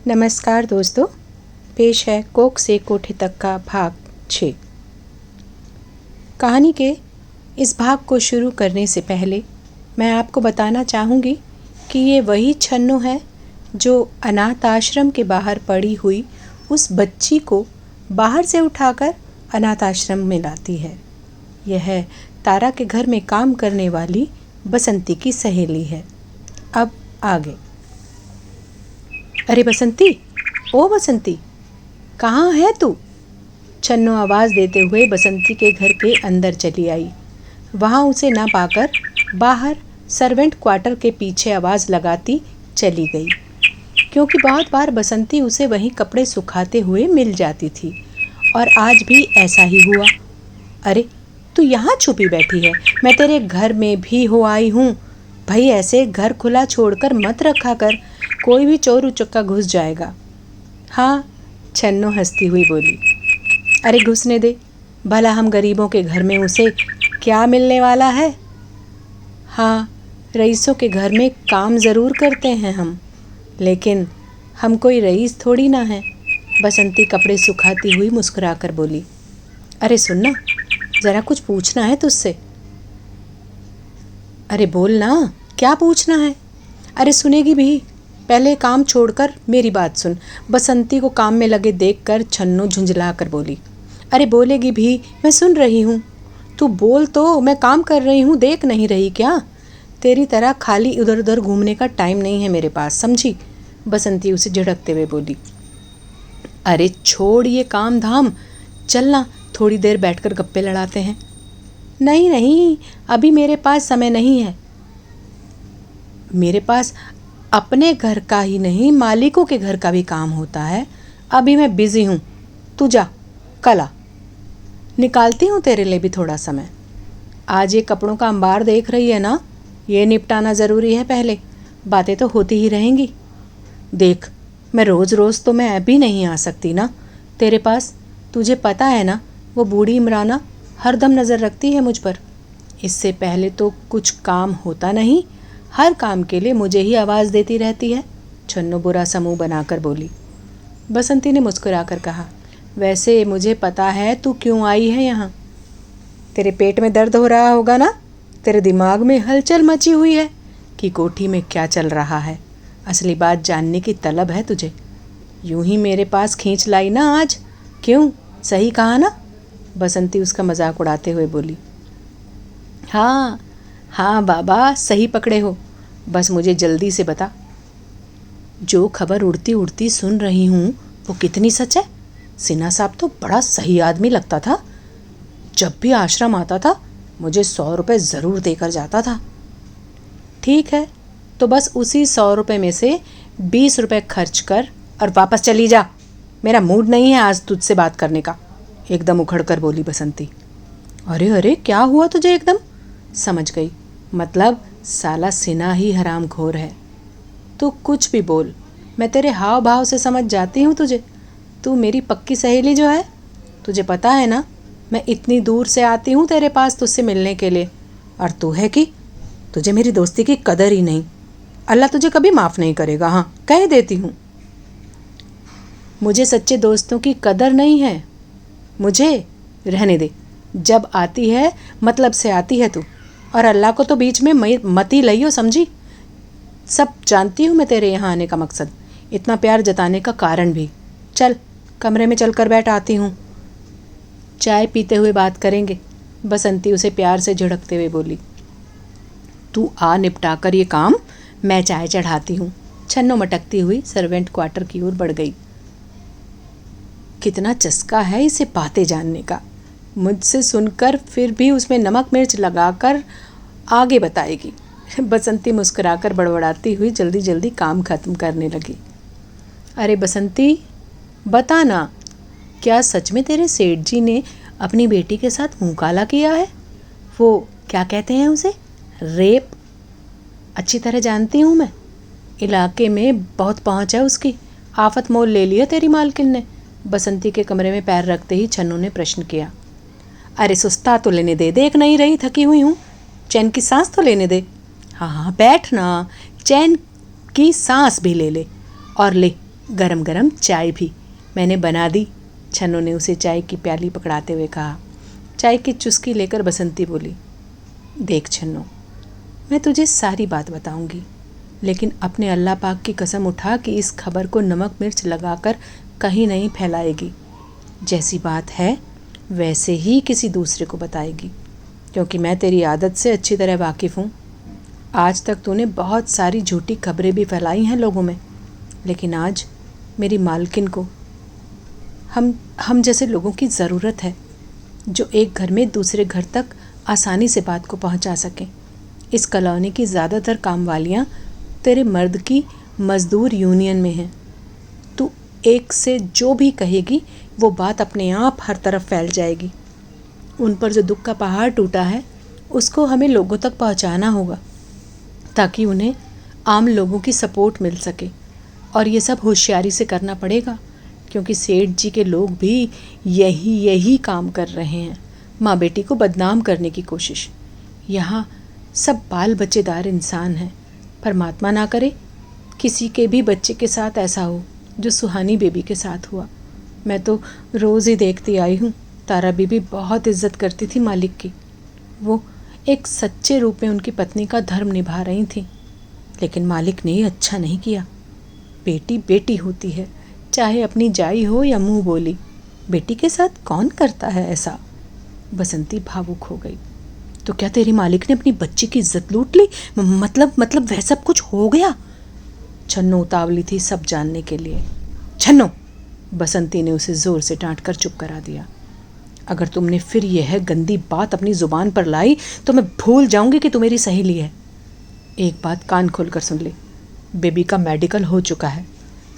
नमस्कार दोस्तों, पेश है कोख से कोठे तक का भाग 6। कहानी के इस भाग को शुरू करने से पहले मैं आपको बताना चाहूँगी कि ये वही छन्नू है जो अनाथ आश्रम के बाहर पड़ी हुई उस बच्ची को बाहर से उठाकर अनाथ आश्रम में लाती है। यह तारा के घर में काम करने वाली बसंती की सहेली है। अब आगे। अरे बसंती, ओ बसंती, कहाँ है तू? छन्नू आवाज़ देते हुए बसंती के घर के अंदर चली आई। वहाँ उसे ना पाकर बाहर सर्वेंट क्वार्टर के पीछे आवाज़ लगाती चली गई, क्योंकि बहुत बार बसंती उसे वहीं कपड़े सुखाते हुए मिल जाती थी और आज भी ऐसा ही हुआ। अरे तू यहाँ छुपी बैठी है, मैं तेरे घर में भी हो आई हूँ। भाई ऐसे घर खुला छोड़कर मत रखा कर, कोई भी चोर उचक्का घुस जाएगा। हाँ, छन्नू हंसती हुई बोली। अरे घुसने दे, भला हम गरीबों के घर में उसे क्या मिलने वाला है। हाँ, रईसों के घर में काम ज़रूर करते हैं हम, लेकिन हम कोई रईस थोड़ी ना हैं। बसंती कपड़े सुखाती हुई मुस्कुरा कर बोली। अरे सुनना, ज़रा कुछ पूछना है तुझसे। अरे बोल ना, क्या पूछना है? अरे सुनेगी भी, पहले काम छोड़कर मेरी बात सुन। बसंती को काम में लगे देखकर छन्नू झुंझला कर बोली। अरे बोलेगी भी, मैं सुन रही हूँ। तू बोल तो, मैं काम कर रही हूँ, देख नहीं रही क्या? तेरी तरह खाली इधर उधर घूमने का टाइम नहीं है मेरे पास, समझी? बसंती उसे झिड़कते हुए बोली। अरे छोड़ ये काम धाम, चलना थोड़ी देर बैठकर गप्पे लड़ाते हैं। नहीं नहीं, अभी मेरे पास समय नहीं है। मेरे पास अपने घर का ही नहीं, मालिकों के घर का भी काम होता है। अभी मैं बिज़ी हूँ, तू जा, कल आ। निकालती हूँ तेरे लिए भी थोड़ा समय। आज ये कपड़ों का अंबार देख रही है ना, ये निपटाना ज़रूरी है पहले, बातें तो होती ही रहेंगी। देख, मैं रोज़ रोज़ तो मैं अभी नहीं आ सकती ना तेरे पास। तुझे पता है ना, वो बूढ़ी इमराना हरदम नज़र रखती है मुझ पर। इससे पहले तो कुछ काम होता नहीं, हर काम के लिए मुझे ही आवाज़ देती रहती है। छन्नू बुरा सा मुँह बनाकर बोली। बसंती ने मुस्कुराकर कहा, वैसे मुझे पता है तू क्यों आई है यहाँ। तेरे पेट में दर्द हो रहा होगा ना, तेरे दिमाग में हलचल मची हुई है कि कोठी में क्या चल रहा है। असली बात जानने की तलब है तुझे। यूं ही मेरे पास खींच लाई ना आज, क्यों? सही कहा ना? बसंती उसका मजाक उड़ाते हुए बोली। हाँ हाँ बाबा, सही पकड़े हो। बस मुझे जल्दी से बता, जो खबर उड़ती उड़ती सुन रही हूँ वो कितनी सच है? सिन्हा साहब तो बड़ा सही आदमी लगता था। जब भी आश्रम आता था मुझे 100 रुपये ज़रूर देकर जाता था। ठीक है, तो बस उसी 100 रुपये में से 20 रुपये खर्च कर और वापस चली जा। मेरा मूड नहीं है आज तुझसे बात करने का, एकदम उखड़ कर बोली बसंती। अरे अरे, क्या हुआ तुझे एकदम? समझ गई, मतलब साला सिन्हा ही हरामखोर है। तू कुछ भी बोल, मैं तेरे हाव भाव से समझ जाती हूँ तुझे। तू मेरी पक्की सहेली जो है, तुझे पता है ना, मैं इतनी दूर से आती हूँ तेरे पास तुझसे मिलने के लिए, और तू है कि तुझे मेरी दोस्ती की कदर ही नहीं। अल्लाह तुझे कभी माफ़ नहीं करेगा, हाँ कह देती हूँ। मुझे सच्चे दोस्तों की कदर नहीं है। मुझे रहने दे, जब आती है मतलब से आती है तू, और अल्लाह को तो बीच में मत ही लइयो, समझी? सब जानती हूँ मैं तेरे यहाँ आने का मकसद, इतना प्यार जताने का कारण भी। चल कमरे में चल कर बैठ, आती हूँ, चाय पीते हुए बात करेंगे। बसंती उसे प्यार से झिड़कते हुए बोली। तू आ निपटा कर ये काम, मैं चाय चढ़ाती हूँ। छन्नू मटकती हुई सर्वेंट क्वार्टर की ओर बढ़ गई। कितना चस्का है इसे बातें जानने का, मुझसे सुनकर फिर भी उसमें नमक मिर्च लगाकर आगे बताएगी। बसंती मुस्कुराकर बड़बड़ाती हुई जल्दी जल्दी काम खत्म करने लगी। अरे बसंती, बता ना, क्या सच में तेरे सेठ जी ने अपनी बेटी के साथ मुँह काला किया है? वो क्या कहते हैं उसे, रेप? अच्छी तरह जानती हूँ मैं, इलाके में बहुत पहुँच है उसकी। आफत मोल ले लिया तेरी मालकिन ने। बसंती के कमरे में पैर रखते ही छन्नू ने प्रश्न किया। अरे सुस्ता तो लेने दे, देख नहीं रही थकी हुई हूँ, चैन की सांस तो लेने दे। हाँ हाँ बैठ ना, चैन की सांस भी ले ले, और ले गरम गरम चाय भी मैंने बना दी, छन्नू ने उसे चाय की प्याली पकड़ाते हुए कहा। चाय की चुस्की लेकर बसंती बोली, देख छन्नू, मैं तुझे सारी बात बताऊंगी, लेकिन अपने अल्लाह पाक की कसम उठा कि इस खबर को नमक मिर्च लगाकर कहीं नहीं फैलाएगी। जैसी बात है वैसे ही किसी दूसरे को बताएगी, क्योंकि मैं तेरी आदत से अच्छी तरह वाकिफ़ हूँ। आज तक तूने बहुत सारी झूठी खबरें भी फैलाई हैं लोगों में, लेकिन आज मेरी मालकिन को हम जैसे लोगों की ज़रूरत है, जो एक घर में दूसरे घर तक आसानी से बात को पहुंचा सकें। इस कॉलोनी की ज़्यादातर कामवालियाँ तेरे मर्द की मज़दूर यूनियन में हैं। तू एक से जो भी कहेगी वो बात अपने आप हर तरफ फैल जाएगी। उन पर जो दुख का पहाड़ टूटा है उसको हमें लोगों तक पहुंचाना होगा, ताकि उन्हें आम लोगों की सपोर्ट मिल सके। और ये सब होशियारी से करना पड़ेगा, क्योंकि सेठ जी के लोग भी यही काम कर रहे हैं, माँ बेटी को बदनाम करने की कोशिश। यहाँ सब बाल बच्चेदार इंसान हैं। परमात्मा ना करे किसी के भी बच्चे के साथ ऐसा हो जो सुहानी बेबी के साथ हुआ। मैं तो रोज़ ही देखती आई हूँ, तारा बीबी बहुत इज्जत करती थी मालिक की। वो एक सच्चे रूप में उनकी पत्नी का धर्म निभा रही थी, लेकिन मालिक ने अच्छा नहीं किया। बेटी बेटी होती है, चाहे अपनी जाई हो या मुंह बोली। बेटी के साथ कौन करता है ऐसा? बसंती भावुक हो गई। तो क्या तेरी मालिक ने अपनी बच्ची की इज्जत लूट ली? मतलब वह सब कुछ हो गया? छन्नू उतावली थी सब जानने के लिए। छन्नू, बसंती ने उसे जोर से डांट कर चुप करा दिया। अगर तुमने फिर यह गंदी बात अपनी जुबान पर लाई तो मैं भूल जाऊंगी कि तू मेरी सहेली है। एक बात कान खोलकर सुन ले, बेबी का मेडिकल हो चुका है।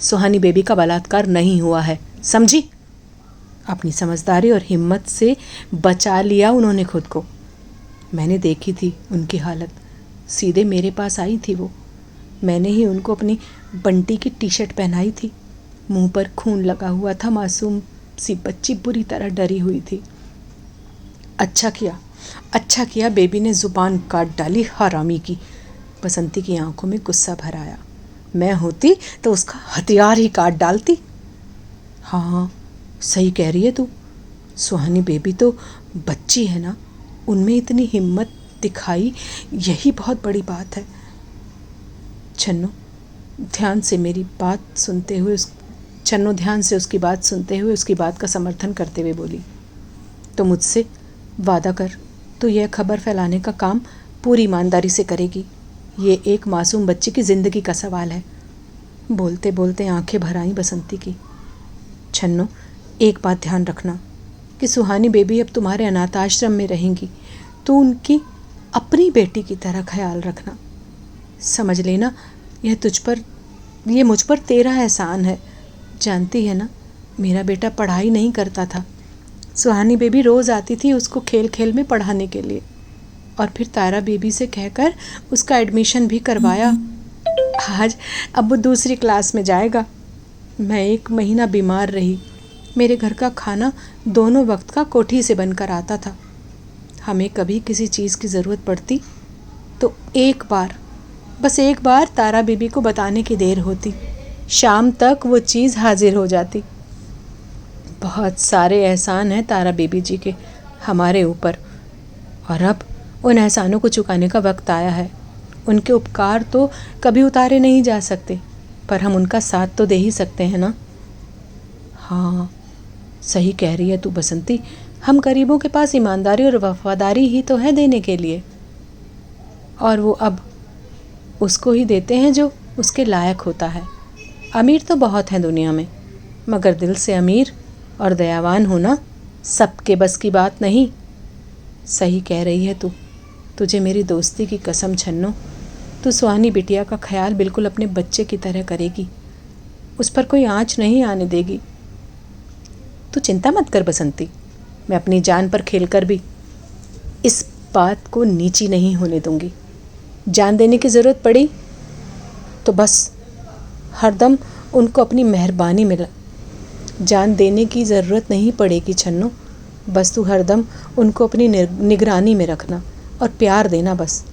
सुहानी बेबी का बलात्कार नहीं हुआ है, समझी? अपनी समझदारी और हिम्मत से बचा लिया उन्होंने खुद को। मैंने देखी थी उनकी हालत, सीधे मेरे पास आई थी वो। मैंने ही उनको अपनी बंटी की टी शर्ट पहनाई थी। मुंह पर खून लगा हुआ था, मासूम सी बच्ची बुरी तरह डरी हुई थी। अच्छा किया बेबी ने जुबान काट डाली हरामी की। बसंती की आंखों में गुस्सा भर आया। मैं होती तो उसका हथियार ही काट डालती। हाँ, सही कह रही है तू। सुहानी बेबी तो बच्ची है ना, उनमें इतनी हिम्मत दिखाई, यही बहुत बड़ी बात है। छन्नू ध्यान से उसकी बात सुनते हुए उसकी बात का समर्थन करते हुए बोली, तो मुझसे वादा कर, तो यह खबर फैलाने का काम पूरी ईमानदारी से करेगी। ये एक मासूम बच्ची की ज़िंदगी का सवाल है। बोलते बोलते आंखें भर आईं बसंती की। छन्नू, एक बात ध्यान रखना कि सुहानी बेबी अब तुम्हारे अनाथ आश्रम में रहेंगी, तो उनकी अपनी बेटी की तरह ख्याल रखना। समझ लेना, ये मुझ पर तेरा एहसान है। जानती है ना, मेरा बेटा पढ़ाई नहीं करता था। सुहानी बेबी रोज़ आती थी उसको खेल खेल में पढ़ाने के लिए, और फिर तारा बेबी से कहकर उसका एडमिशन भी करवाया। आज अब वो दूसरी क्लास में जाएगा। मैं 1 महीना बीमार रही। मेरे घर का खाना दोनों वक्त का कोठी से बनकर आता था। हमें कभी किसी चीज़ की ज़रूरत पड़ती तो बस एक बार तारा बीबी को बताने की देर होती, शाम तक वो चीज़ हाजिर हो जाती। बहुत सारे एहसान हैं तारा बीबी जी के हमारे ऊपर, और अब उन एहसानों को चुकाने का वक्त आया है। उनके उपकार तो कभी उतारे नहीं जा सकते, पर हम उनका साथ तो दे ही सकते हैं ना। हाँ, सही कह रही है तू बसंती। हम गरीबों के पास ईमानदारी और वफादारी ही तो है देने के लिए, और वो अब उसको ही देते हैं जो उसके लायक होता है। अमीर तो बहुत हैं दुनिया में, मगर दिल से अमीर और दयावान होना सबके बस की बात नहीं। सही कह रही है तू। तुझे मेरी दोस्ती की कसम छन्नू, तू सुहानी बिटिया का ख्याल बिल्कुल अपने बच्चे की तरह करेगी, उस पर कोई आँच नहीं आने देगी। तू चिंता मत कर बसंती, मैं अपनी जान पर खेलकर भी इस बात को नीची नहीं होने दूंगी। जान देने की ज़रूरत पड़ी तो बस हरदम उनको अपनी मेहरबानी में जान देने की ज़रूरत नहीं पड़ेगी छन्नू। बस तू हरदम उनको अपनी निगरानी में रखना और प्यार देना बस।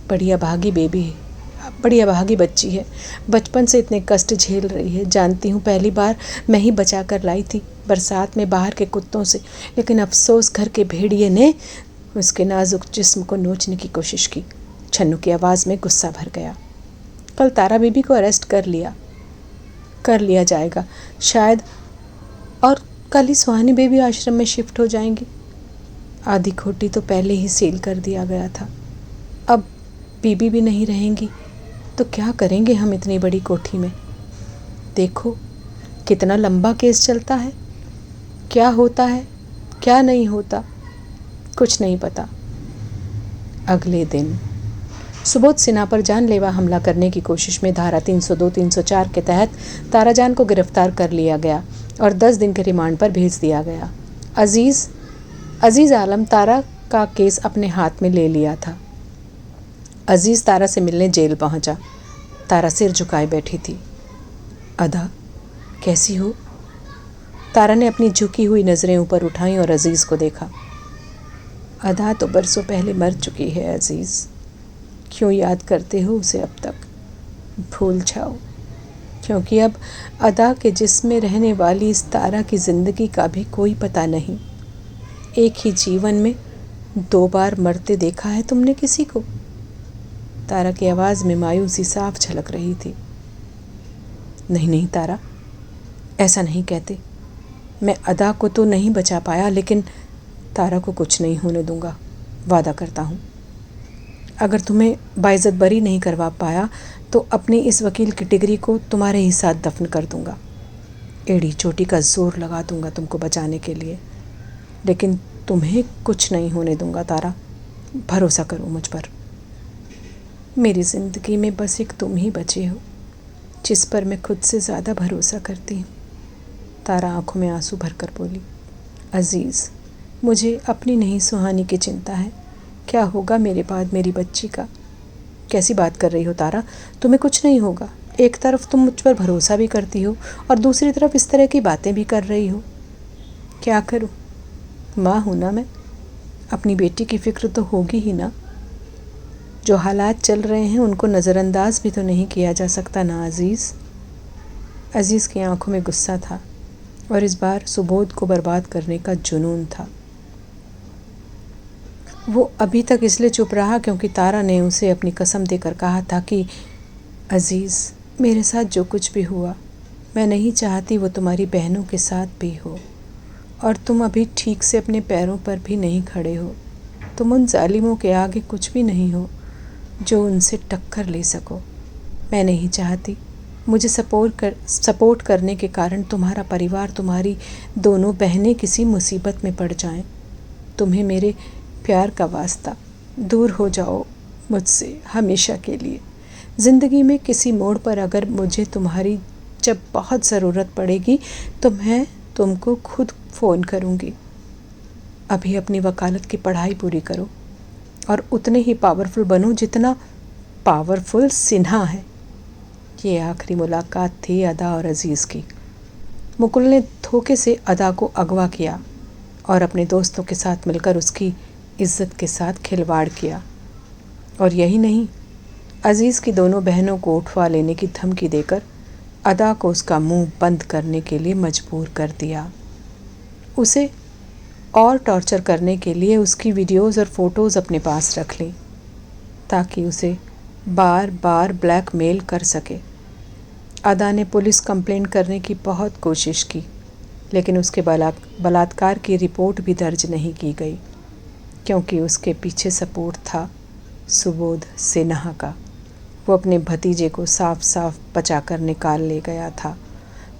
बढ़िया भागी बेबी है, अब बड़ी अभागी बच्ची है, बचपन से इतने कष्ट झेल रही है। जानती हूँ पहली बार मैं ही बचा कर लाई थी बरसात में बाहर के कुत्तों से, लेकिन अफसोस घर के भेड़िए ने उसके नाजुक जिस्म को नोचने की कोशिश की। छन्नू की आवाज़ में गुस्सा भर गया। कल तारा बीबी को अरेस्ट कर लिया जाएगा शायद, और कल ही सुहानी बेबी आश्रम में शिफ्ट हो जाएंगी। आधी खोटी तो पहले ही सील कर दिया गया था। अब बीबी भी नहीं रहेंगी तो क्या करेंगे हम इतनी बड़ी कोठी में। देखो कितना लंबा केस चलता है, क्या होता है क्या नहीं होता कुछ नहीं पता। अगले दिन सुबोध सिन्हा पर जानलेवा हमला करने की कोशिश में धारा 302-304 के तहत ताराजान को गिरफ्तार कर लिया गया और 10 दिन के रिमांड पर भेज दिया गया। अजीज़ आलम तारा का केस अपने हाथ में ले लिया था। अजीज़ तारा से मिलने जेल पहुंचा। तारा सिर झुकाए बैठी थी। अदा कैसी हो? तारा ने अपनी झुकी हुई नज़रें ऊपर उठाईं और अजीज़ को देखा। अदा तो बरसों पहले मर चुकी है अजीज़, क्यों याद करते हो उसे अब तक? भूल जाओ, क्योंकि अब अदा के जिस्म में रहने वाली इस तारा की ज़िंदगी का भी कोई पता नहीं। एक ही जीवन में 2 बार मरते देखा है तुमने किसी को? तारा की आवाज़ में मायूसी साफ झलक रही थी। नहीं तारा, ऐसा नहीं कहते। मैं अदा को तो नहीं बचा पाया, लेकिन तारा को कुछ नहीं होने दूंगा, वादा करता हूँ। अगर तुम्हें बाइज्जत बरी नहीं करवा पाया तो अपनी इस वकील की डिग्री को तुम्हारे ही साथ दफन कर दूंगा। एड़ी चोटी का जोर लगा दूंगा तुमको बचाने के लिए, लेकिन तुम्हें कुछ नहीं होने दूंगा तारा, भरोसा करो मुझ पर। मेरी ज़िंदगी में बस एक तुम ही बचे हो जिस पर मैं खुद से ज़्यादा भरोसा करती हूँ। तारा आंखों में आंसू भरकर बोली। अजीज़, मुझे अपनी नहीं सुहानी की चिंता है। क्या होगा मेरे बाद मेरी बच्ची का? कैसी बात कर रही हो तारा? तुम्हें कुछ नहीं होगा। एक तरफ तुम मुझ पर भरोसा भी करती हो और दूसरी तरफ इस तरह की बातें भी कर रही हो। क्या करूं? माँ हूं ना मैं, अपनी बेटी की फिक्र तो होगी ही ना। जो हालात चल रहे हैं उनको नज़रअंदाज भी तो नहीं किया जा सकता ना अजीज़। अजीज़ की आंखों में गुस्सा था और इस बार सुबोध को बर्बाद करने का जुनून था। वो अभी तक इसलिए चुप रहा क्योंकि तारा ने उसे अपनी कसम देकर कहा था कि अजीज़, मेरे साथ जो कुछ भी हुआ, मैं नहीं चाहती वो तुम्हारी बहनों के साथ भी हो, और तुम अभी ठीक से अपने पैरों पर भी नहीं खड़े हो। तुम उन जालिमों के आगे कुछ भी नहीं हो जो उनसे टक्कर ले सको। मैं नहीं चाहती मुझे सपोर्ट करने के कारण तुम्हारा परिवार, तुम्हारी दोनों बहनें किसी मुसीबत में पड़ जाएं। तुम्हें मेरे प्यार का वास्ता, दूर हो जाओ मुझसे हमेशा के लिए। ज़िंदगी में किसी मोड़ पर अगर मुझे तुम्हारी जब बहुत ज़रूरत पड़ेगी तो मैं तुमको खुद फ़ोन करूँगी। अभी अपनी वकालत की पढ़ाई पूरी करो और उतने ही पावरफुल बनो जितना पावरफुल सिन्हा है। ये आखिरी मुलाकात थी अदा और अजीज़ की। मुकुल ने धोखे से अदा को अगवा किया और अपने दोस्तों के साथ मिलकर उसकी इज्जत के साथ खिलवाड़ किया। और यही नहीं, अजीज़ की दोनों बहनों को उठवा लेने की धमकी देकर अदा को उसका मुंह बंद करने के लिए मजबूर कर दिया। उसे और टॉर्चर करने के लिए उसकी वीडियोज़ और फ़ोटोज़ अपने पास रख ली ताकि उसे बार बार ब्लैकमेल कर सके। अदा ने पुलिस कंप्लेंट करने की बहुत कोशिश की, लेकिन उसके बलात्कार की रिपोर्ट भी दर्ज नहीं की गई क्योंकि उसके पीछे सपोर्ट था सुबोध सिन्हा का। वो अपने भतीजे को साफ साफ बचाकर निकाल ले गया था।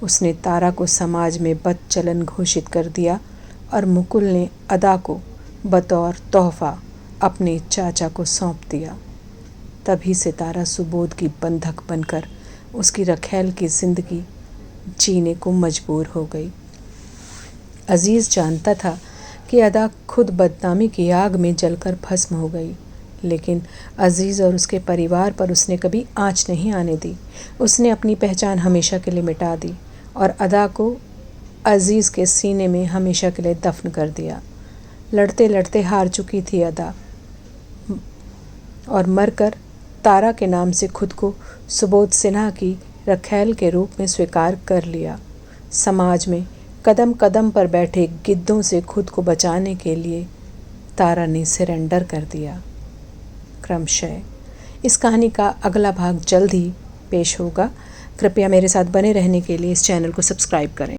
उसने तारा को समाज में बदचलन घोषित कर दिया और मुकुल ने अदा को बतौर तोहफ़ा अपने चाचा को सौंप दिया। तभी से तारा सुबोध की बंधक बनकर उसकी रखैल की ज़िंदगी जीने को मजबूर हो गई। अजीज़ जानता था कि अदा खुद बदनामी की आग में जलकर भस्म हो गई, लेकिन अजीज़ और उसके परिवार पर उसने कभी आँच नहीं आने दी। उसने अपनी पहचान हमेशा के लिए मिटा दी और अदा को अजीज़ के सीने में हमेशा के लिए दफन कर दिया। लड़ते लड़ते हार चुकी थी अदा और मरकर तारा के नाम से खुद को सुबोध सिन्हा की रखैल के रूप में स्वीकार कर लिया। समाज में कदम कदम पर बैठे गिद्धों से खुद को बचाने के लिए तारा ने सरेंडर कर दिया। क्रमशः इस कहानी का अगला भाग जल्द ही पेश होगा। कृपया मेरे साथ बने रहने के लिए इस चैनल को सब्सक्राइब करें।